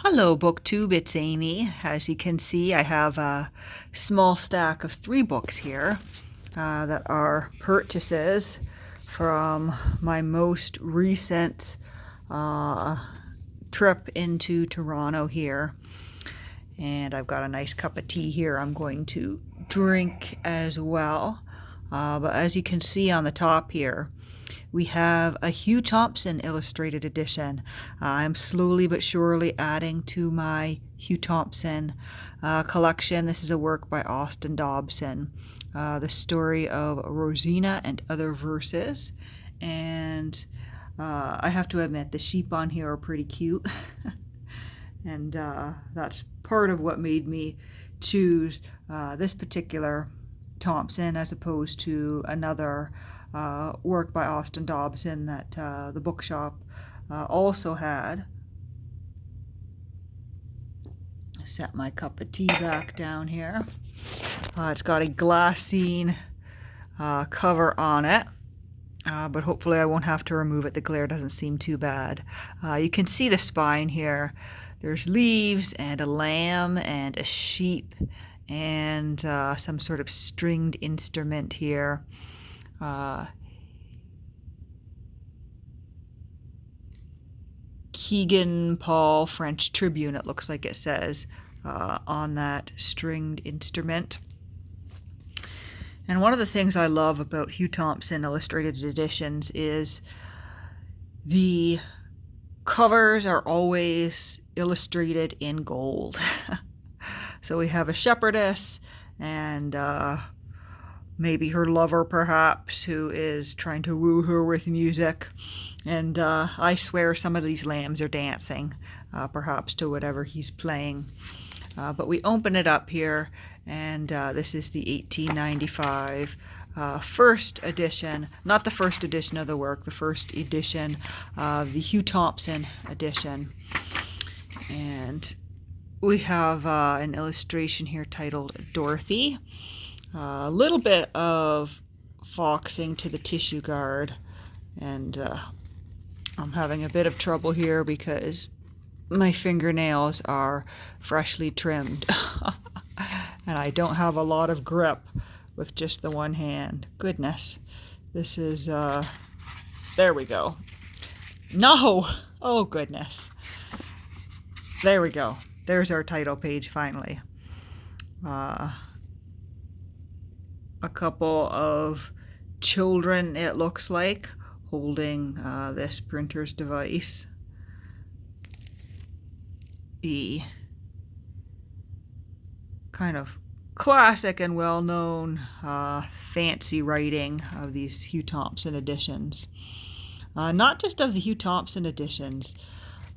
Hello, BookTube. It's Amy. As you can see, I have a small stack of 3 books here that are purchases from my most recent trip into Toronto here. And I've got a nice cup of tea here I'm going to drink as well. But as you can see on the top here, we have a Hugh Thompson illustrated edition. I'm slowly but surely adding to my Hugh Thompson collection. This is a work by Austin Dobson, the story of Rosina and Other Verses. And I have to admit, the sheep on here are pretty cute. And that's part of what made me choose this particular Thompson as opposed to another work by Austin Dobson that the bookshop also had. Set my cup of tea back down here. It's got a glassine cover on it, but hopefully I won't have to remove it. The glare doesn't seem too bad. You can see the spine here. There's leaves and a lamb and a sheep and some sort of stringed instrument here. Kegan Paul French Tribune, it looks like it says on that stringed instrument. And one of the things I love about Hugh Thompson illustrated editions is the covers are always illustrated in gold. So we have a shepherdess and maybe her lover perhaps, who is trying to woo her with music. And I swear some of these lambs are dancing, perhaps to whatever he's playing. But we open it up here, and this is the 1895 first edition, not the first edition of the work, the first edition of the Hugh Thompson edition. And we have an illustration here titled Dorothy. A little bit of foxing to the tissue guard, and I'm having a bit of trouble here because my fingernails are freshly trimmed and I don't have a lot of grip with just the one hand. Goodness, this is there we go. No, oh goodness, there we go. There's our title page finally. A couple of children, it looks like, holding this printer's device. The kind of classic and well-known fancy writing of these Hugh Thompson editions. Not just of the Hugh Thompson editions,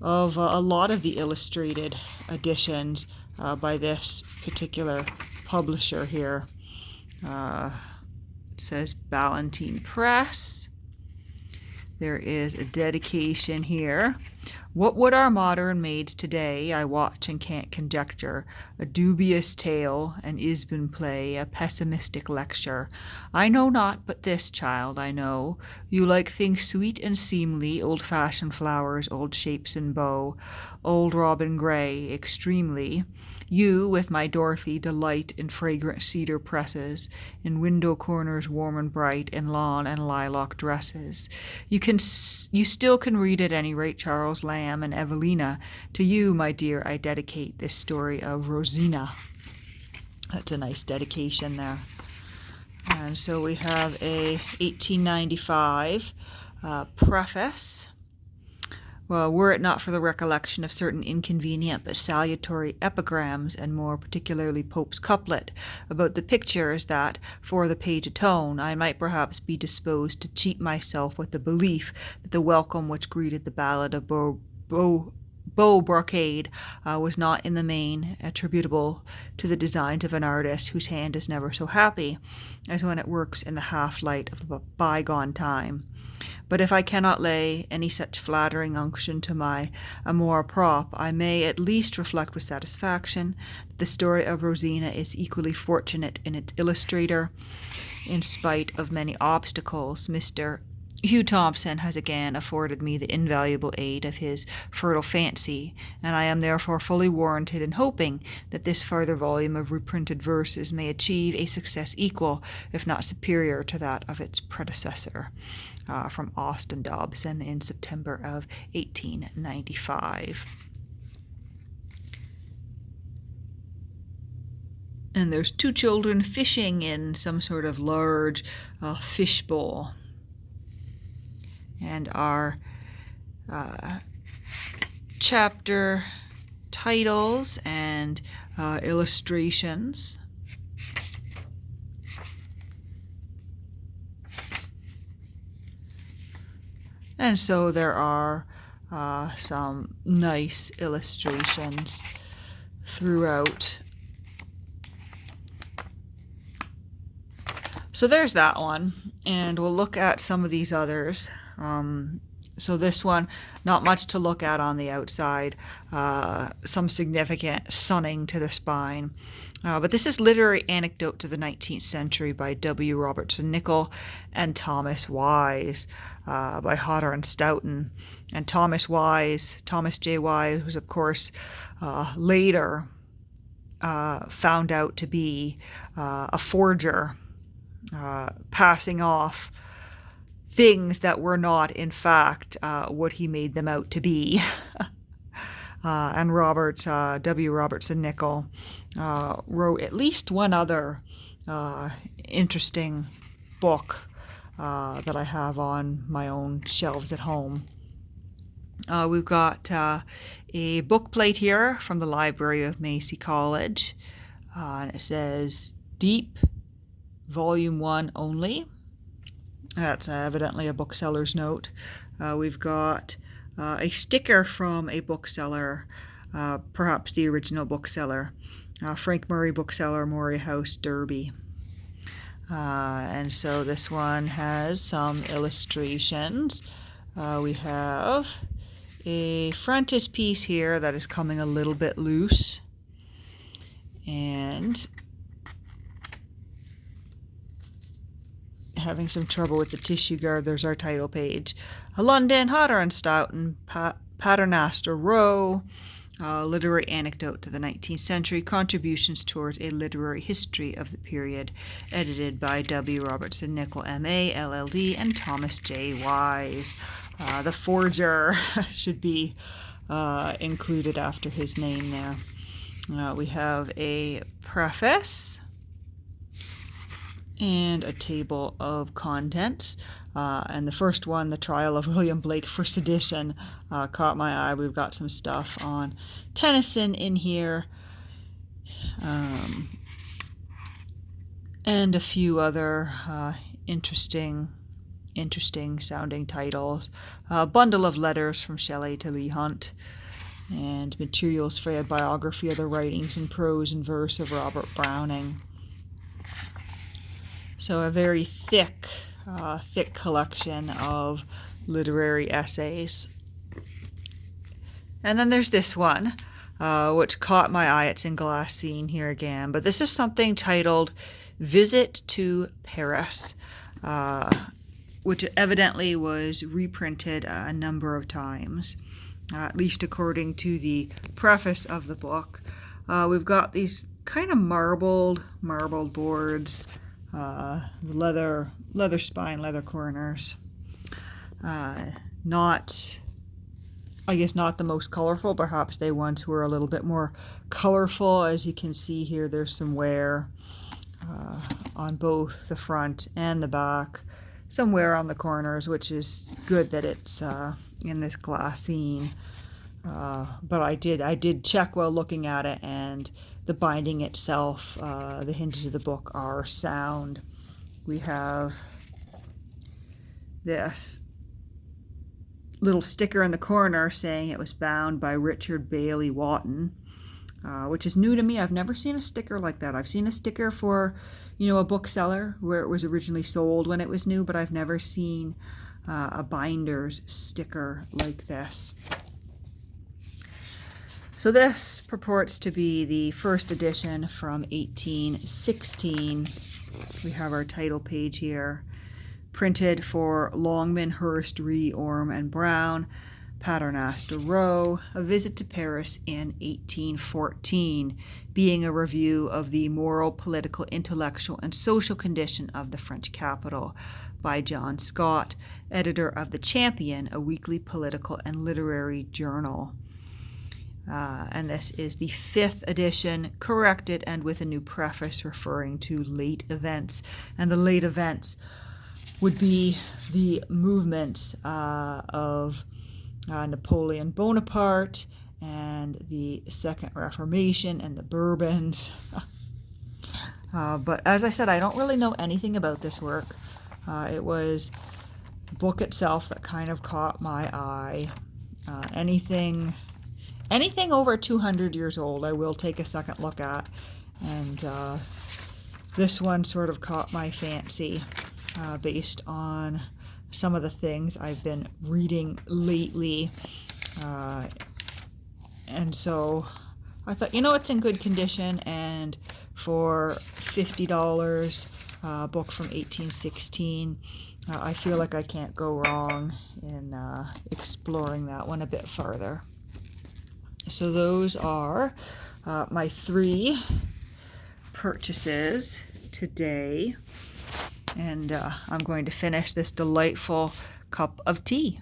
of a lot of the illustrated editions by this particular publisher here. It says Ballantine Press. There is a dedication here. What would our modern maids today, I watch and can't conjecture, a dubious tale, an Isbin play, a pessimistic lecture. I know not but this, child, I know. You like things sweet and seemly, old-fashioned flowers, old shapes and bow, old robin grey, extremely. You, with my Dorothy, delight in fragrant cedar presses, in window corners warm and bright, in lawn and lilac dresses. You still can read at any rate Charles Lamb and Evelina. To you, my dear, I dedicate this story of Rosina. That's a nice dedication there. And so we have a 1895 preface. Well, were it not for the recollection of certain inconvenient but salutary epigrams, and more particularly Pope's couplet about the pictures that, for the page atone, I might perhaps be disposed to cheat myself with the belief that the welcome which greeted the ballad of Beau Brocade was not in the main attributable to the designs of an artist whose hand is never so happy as when it works in the half-light of a bygone time. But if I cannot lay any such flattering unction to my amour propre, I may at least reflect with satisfaction that the story of Rosina is equally fortunate in its illustrator. In spite of many obstacles, Mr. Hugh Thompson has again afforded me the invaluable aid of his fertile fancy, and I am therefore fully warranted in hoping that this further volume of reprinted verses may achieve a success equal, if not superior, to that of its predecessor. From Austin Dobson in September of 1895. And there's two children fishing in some sort of large fish bowl. And our chapter titles and illustrations. And so there are some nice illustrations throughout. So there's that one, and we'll look at some of these others. So this one, not much to look at on the outside, some significant sunning to the spine. But this is Literary Anecdote to the 19th Century by W. Robertson Nicoll and Thomas Wise, by Hodder and Stoughton. And Thomas J. Wise, was of course later found out to be a forger, passing off things that were not, in fact, what he made them out to be. And W. Robertson Nicoll wrote at least one other interesting book that I have on my own shelves at home. We've got a book plate here from the library of Massey College. And it says, Deep, Volume 1 only. That's evidently a bookseller's note. We've got a sticker from a bookseller, perhaps the original bookseller, Frank Murray Bookseller, Maury House, Derby. And so this one has some illustrations. We have a frontispiece here that is coming a little bit loose. And having some trouble with the tissue guard. There's our title page. London, Hodder and Stoughton, Paternoster Row, Literary Anecdote to the 19th Century, Contributions Towards a Literary History of the Period, edited by W. Robertson Nicoll, M.A., LL.D., and Thomas J. Wise. The forger should be included after his name there. We have a preface and a table of contents. And the first one, The Trial of William Blake for Sedition, caught my eye. We've got some stuff on Tennyson in here, and a few other interesting sounding titles. A bundle of letters from Shelley to Leigh Hunt, and materials for a biography of the writings in prose and verse of Robert Browning. So a very thick collection of literary essays. And then there's this one, which caught my eye. It's in glassine here again, but this is something titled Visit to Paris, which evidently was reprinted a number of times, at least according to the preface of the book. We've got these kind of marbled boards, leather spine, leather corners. Not the most colorful. Perhaps they once were a little bit more colorful. As you can see here, there's some wear on both the front and the back. Some wear on the corners, which is good that it's in this glassine. But I did check while looking at it, and the binding itself, the hinges of the book are sound. We have this little sticker in the corner saying it was bound by Richard Bailey Wotton, which is new to me. I've never seen a sticker like that. I've seen a sticker for, a bookseller where it was originally sold when it was new, but I've never seen a binder's sticker like this. So this purports to be the first edition from 1816. We have our title page here. printed for Longman, Hurst, Ree, Orme, and Brown, Paternoster Row, A Visit to Paris in 1814, being a review of the moral, political, intellectual, and social condition of the French capital, by John Scott, editor of The Champion, a weekly political and literary journal. And this is the 5th edition, corrected and with a new preface referring to late events. And the late events would be the movements of Napoleon Bonaparte and the Second Reformation and the Bourbons. But as I said, I don't really know anything about this work. It was the book itself that kind of caught my eye. Anything over 200 years old, I will take a second look at. And this one sort of caught my fancy based on some of the things I've been reading lately. And so I thought, it's in good condition, and for $50, a book from 1816, I feel like I can't go wrong in exploring that one a bit further. So those are my 3 purchases today, and I'm going to finish this delightful cup of tea.